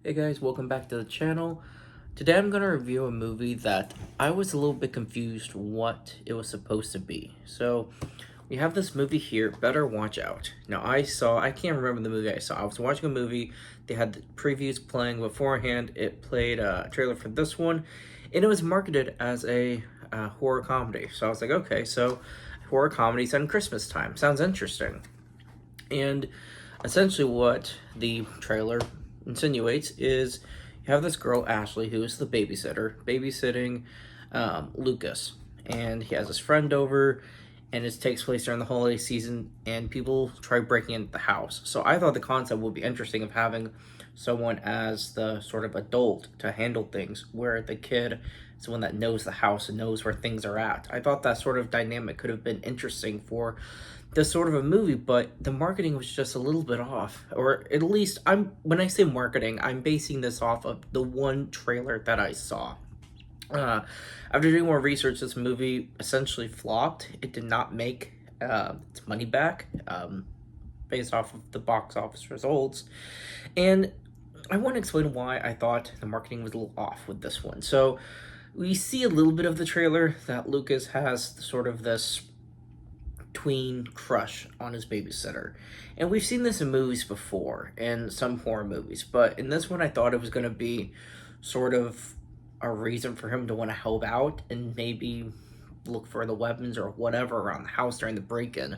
Hey guys, welcome back to the channel. Today I'm going to review a movie that I was a little bit confused what it was supposed to be. So, we have this movie here, Better Watch Out. Now I can't remember the movie I saw. I was watching a movie, they had the previews playing beforehand. It played a trailer for this one, and it was marketed as a horror comedy. So I was like, okay, so horror comedies on Christmas time. Sounds interesting. And essentially, what the trailer insinuates is you have this girl, Ashley, who is the babysitter, babysitting Lucas. And he has his friend over, and it takes place during the holiday season, and people try breaking into the house. So I thought the concept would be interesting of having someone as the sort of adult to handle things, where the kid is the one that knows the house and knows where things are at. I thought that sort of dynamic could have been interesting for this sort of a movie, but the marketing was just a little bit off. Or at least when I say marketing, I'm basing this off of the one trailer that I saw. Uh, After doing more research, this movie essentially flopped. It did not make its money back, based off of the box office results. And I want to explain why I thought the marketing was a little off with this one. So we see a little bit of the trailer that Lucas has sort of this tween crush on his babysitter. And we've seen this in movies before, in some horror movies, but in this one I thought it was going to be sort of a reason for him to want to help out and maybe look for the weapons or whatever around the house during the break-in.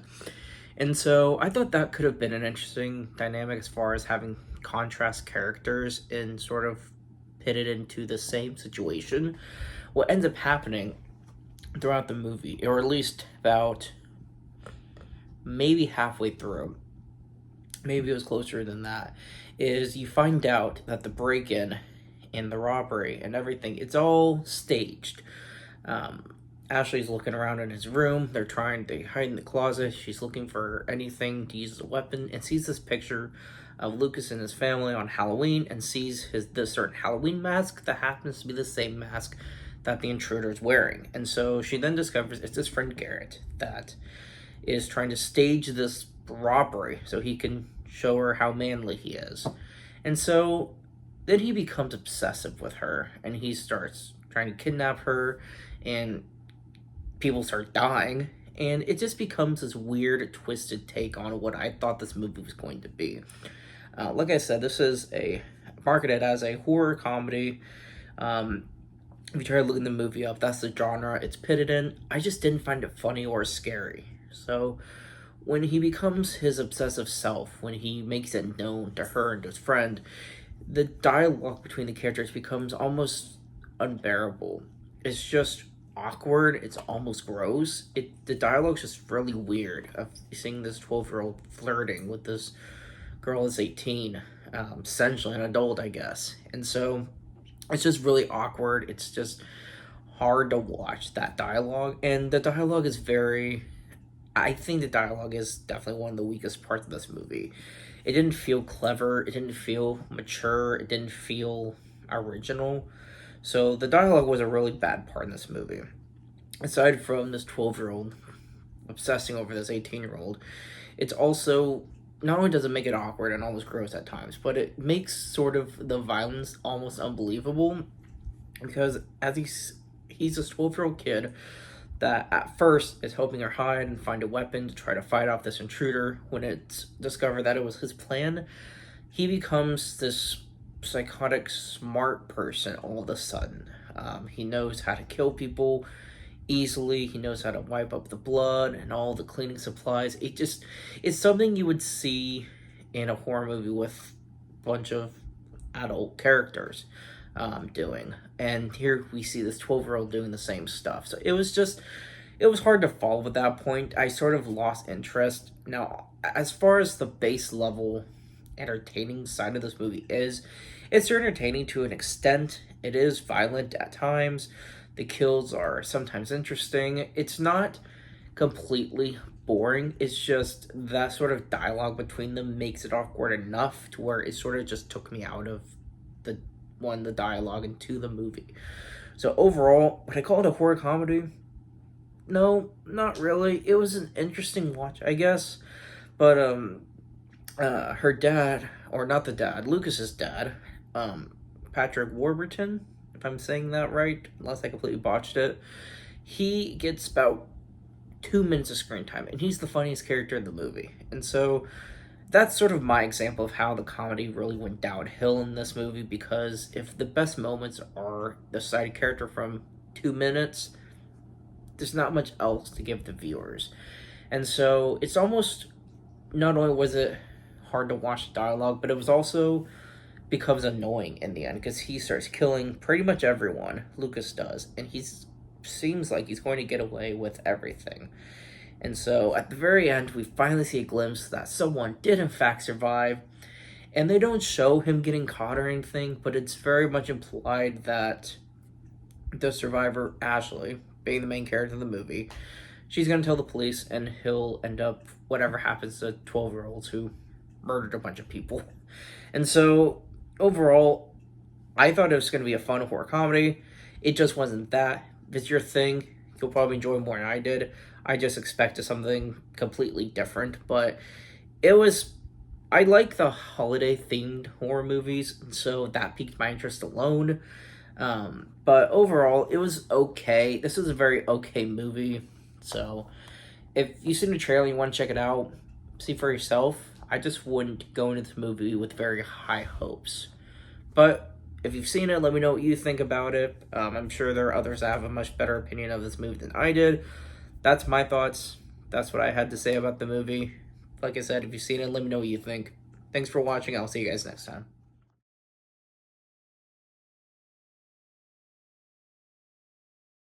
And so I thought that could have been an interesting dynamic as far as having contrast characters and sort of pitted into the same situation. What ends up happening throughout the movie, or at least about maybe halfway through, maybe it was closer than that, is you find out that the break-in and the robbery and everything, it's all staged. Ashley's looking around in his room. They hide in the closet. She's looking for anything to use as a weapon and sees this picture of Lucas and his family on Halloween and sees this certain Halloween mask that happens to be the same mask that the intruder is wearing. And so she then discovers it's his friend Garrett that is trying to stage this robbery so he can show her how manly he is. And so then he becomes obsessive with her and he starts trying to kidnap her, and people start dying, and it just becomes this weird twisted take on what I thought this movie was going to be. Like I said, this is a marketed as a horror comedy. If you try to look the movie up, that's the genre it's pitted in. I just didn't find it funny or scary. So when he becomes his obsessive self, when he makes it known to her and his friend, the dialogue between the characters becomes almost unbearable. It's just awkward. It's almost gross. The dialogue's just really weird of seeing this 12-year-old flirting with this girl that's 18, essentially an adult, I guess. And so it's just really awkward. It's just hard to watch that dialogue, and the dialogue is very. I think the dialogue is definitely one of the weakest parts of this movie. It didn't feel clever. It didn't feel mature. It didn't feel original. So the dialogue was a really bad part in this movie. Aside from this 12-year-old obsessing over this 18-year-old, it's also not only does it make it awkward and almost gross at times, but it makes sort of the violence almost unbelievable, because as he's a 12-year-old kid that at first is helping her hide and find a weapon to try to fight off this intruder. When it's discovered that it was his plan, he becomes this psychotic smart person all of a sudden. He knows how to kill people easily. He knows how to wipe up the blood and all the cleaning supplies. It's something you would see in a horror movie with a bunch of adult characters doing. And here we see this 12-year-old doing the same stuff. So it was hard to follow at that point. I sort of lost interest. Now, as far as the base level entertaining side of this movie is, it's entertaining to an extent. It is violent at times. The kills are sometimes interesting. It's not completely boring. It's just that sort of dialogue between them makes it awkward enough to where it sort of just took me out of the dialogue into the movie. So overall, would I call it a horror comedy? No, not really. It was an interesting watch, I guess. But her dad, or not the dad, Lucas's dad, Patrick Warburton, if I'm saying that right, unless I completely botched it. He gets about 2 minutes of screen time, and he's the funniest character in the movie. And so that's sort of my example of how the comedy really went downhill in this movie, because if the best moments are the side character from 2 minutes, there's not much else to give the viewers. And so it's almost, not only was it hard to watch the dialogue, but it was also becomes annoying in the end, because he starts killing pretty much everyone. Lucas does, and he's seems like he's going to get away with everything. And so at the very end, we finally see a glimpse that someone did in fact survive. And they don't show him getting caught or anything, but it's very much implied that the survivor, Ashley, being the main character of the movie, she's going to tell the police, and he'll end up, whatever happens to 12-year-olds who murdered a bunch of people. And so overall, I thought it was going to be a fun horror comedy. It just wasn't that. If it's your thing, you'll probably enjoy more than I did. I just expected something completely different, but it was. I like the holiday themed horror movies, and so that piqued my interest alone. But overall, it was okay. This was a very okay movie. So if you've seen the trailer and you want to check it out, see for yourself. I just wouldn't go into the movie with very high hopes. But if you've seen it, let me know what you think about it. I'm sure there are others that have a much better opinion of this movie than I did. That's my thoughts. That's what I had to say about the movie. Like I said, if you've seen it, let me know what you think. Thanks for watching. I'll see you guys next time.